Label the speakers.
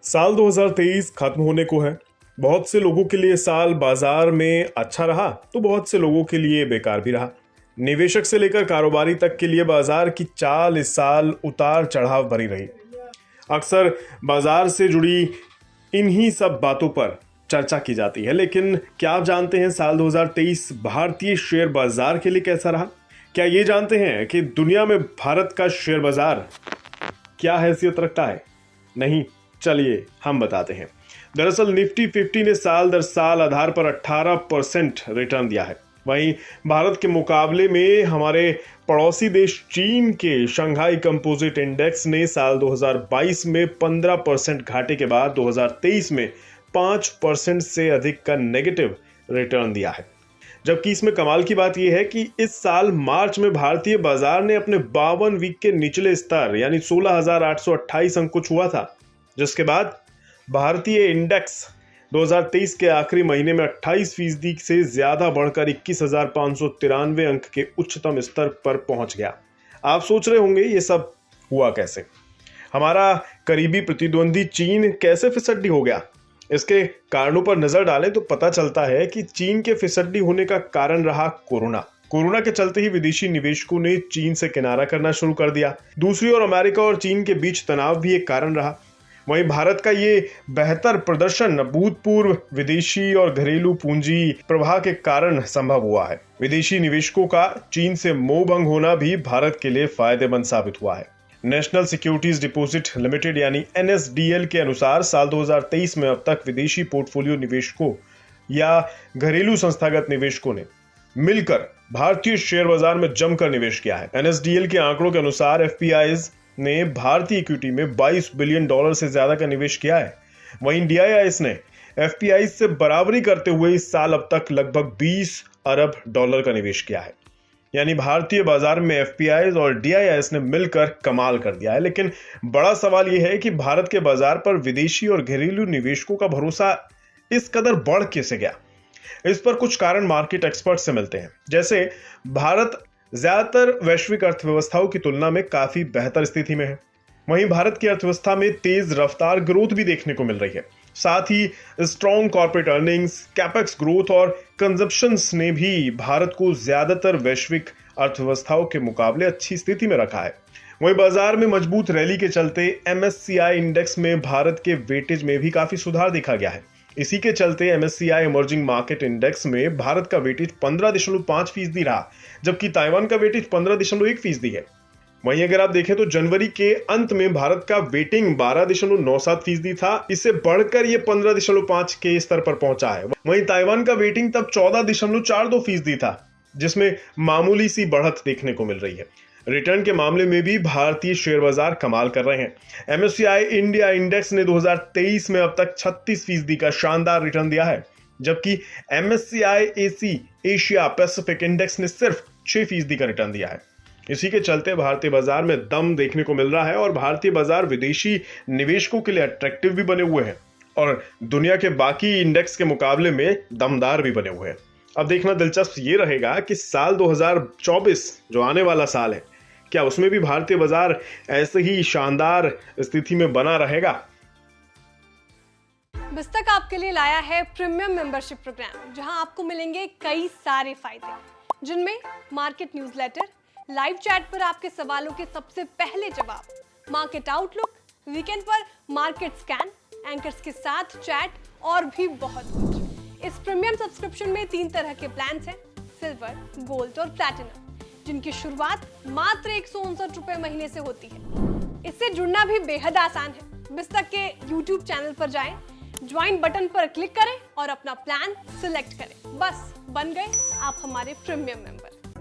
Speaker 1: साल 2023 खत्म होने को है। बहुत से लोगों के लिए साल बाजार में अच्छा रहा तो बहुत से लोगों के लिए बेकार भी रहा। निवेशक से लेकर कारोबारी तक के लिए बाजार की चाल इस साल उतार चढ़ाव भरी रही। अक्सर बाजार से जुड़ी इन्हीं सब बातों पर चर्चा की जाती है, लेकिन क्या आप जानते हैं साल 2023 भारतीय शेयर बाजार के लिए कैसा रहा? क्या ये जानते हैं कि दुनिया में भारत का शेयर बाजार क्या हैसियत रखता है? नहीं, चलिए हम बताते हैं। दरअसल निफ्टी 50 ने साल दर साल आधार पर 18% रिटर्न दिया है। वहीं भारत के मुकाबले में हमारे पड़ोसी देश चीन के शंघाई कंपोजिट इंडेक्स ने साल 2022 में 15% घाटे के बाद 2023 में 5% से अधिक का नेगेटिव रिटर्न दिया है। जबकि इसमें कमाल की बात यह है कि इस साल मार्च में भारतीय बाजार ने अपने 52 वीक के निचले स्तर यानी 16,828 अंक को छुआ था, जिसके बाद भारतीय इंडेक्स 2023 के आखिरी महीने में 28% से ज्यादा बढ़कर 21,593 अंक के उच्चतम स्तर पर पहुंच गया। आप सोच रहे होंगे ये सब हुआ कैसे? हमारा करीबी प्रतिद्वंदी चीन कैसे फिसड्डी हो गया? इसके कारणों पर नजर डालें तो पता चलता है कि चीन के फिसड्डी होने का कारण रहा कोरोना के चलते ही विदेशी निवेशकों ने चीन से किनारा करना शुरू कर दिया। दूसरी ओर अमेरिका और चीन के बीच तनाव भी एक कारण रहा। वहीं भारत का ये बेहतर प्रदर्शन भूतपूर्व विदेशी और घरेलू पूंजी प्रवाह के कारण संभव हुआ है। विदेशी निवेशकों का चीन से मोह भंग होना भी भारत के लिए फायदेमंद साबित हुआ है। नेशनल सिक्योरिटीज डिपॉजिट लिमिटेड यानी NSDL के अनुसार साल 2023 में अब तक विदेशी पोर्टफोलियो निवेशकों या घरेलू संस्थागत निवेशकों ने मिलकर भारतीय शेयर बाजार में जमकर निवेश किया है। NSDL के आंकड़ों के अनुसार FPIs ने भारतीय इक्विटी में $22 बिलियन से ज्यादा का निवेश किया है। वहीं DIIs ने FPIs से बराबरी करते हुए इस साल अब तक लगभग $20 अरब का निवेश किया है। यानी भारतीय बाजार में FPIs और DIIs ने मिलकर कमाल कर दिया है। लेकिन बड़ा सवाल यह है कि भारत के बाजार पर विदेशी और घरेलू निवेशकों का भरोसा इस कदर बढ़ कैसे गया? इस पर कुछ कारण मार्केट एक्सपर्ट से मिलते हैं। जैसे भारत ज्यादातर वैश्विक अर्थव्यवस्थाओं की तुलना में काफी बेहतर स्थिति में है। वहीं भारत की अर्थव्यवस्था में तेज रफ्तार ग्रोथ भी देखने को मिल रही है। साथ ही strong corporate earnings, capex growth और कंजप्शंस ने भी भारत को ज्यादातर वैश्विक अर्थव्यवस्थाओं के मुकाबले अच्छी स्थिति में रखा है। वहीं बाजार में मजबूत रैली के चलते MSCI इंडेक्स में भारत के वेटेज में भी काफी सुधार देखा गया है। इसी के चलते MSCI इमर्जिंग मार्केट इंडेक्स में भारत का वेटेज 15.5% रहा, जबकि ताइवान का वेटेज 15.1% है। वहीं अगर आप देखें तो जनवरी के अंत में भारत का वेटिंग 12.97% था, इससे बढ़कर ये 15.5 के स्तर पर पहुंचा है। वहीं ताइवान का वेटिंग तब 14.42% था, जिसमें मामूली सी बढ़त देखने को मिल रही है। रिटर्न के मामले में भी भारतीय शेयर बाजार कमाल कर रहे हैं। MSCI इंडिया इंडेक्स ने 2023 में अब तक 36% का शानदार रिटर्न दिया है, जबकि MSCI AC Asia Pacific index ने सिर्फ 6% का रिटर्न दिया है। इसी के चलते भारतीय बाजार में दम देखने को मिल रहा है और भारतीय बाजार विदेशी निवेशकों के लिए अट्रैक्टिव भी बने हुए हैं और दुनिया के बाकी इंडेक्स के मुकाबले में दमदार भी बने हुए हैं। अब देखना दिलचस्प ये रहेगा कि साल 2024 जो आने वाला साल है, क्या उसमें भी भारतीय बाजार ऐसे ही शानदार स्थिति में बना रहेगा?
Speaker 2: बिस्तक आपके लिए लाया है प्रीमियम मेंबरशिप प्रोग्राम, जहां आपको मिलेंगे कई सारे फायदे, जिनमें मार्केट न्यूज़लेटर, लाइव चैट पर आपके सवालों के सबसे पहले जवाब, मार्केट आउटलुक, वीकेंड पर मार्केट स्कैन, एंकर्स के साथ चैट और भी बहुत कुछ। इस प्रीमियम सब्सक्रिप्शन में 3 तरह के प्लान हैं, सिल्वर, गोल्ड और प्लैटिनम, जिनकी शुरुआत मात्र 159 रुपए महीने से होती है। इससे जुड़ना भी बेहद आसान है। बिस्तक के YouTube चैनल पर जाएं, ज्वाइन बटन पर क्लिक करें और अपना प्लान सिलेक्ट करें। बस बन गए आप हमारे प्रीमियम मेंबर।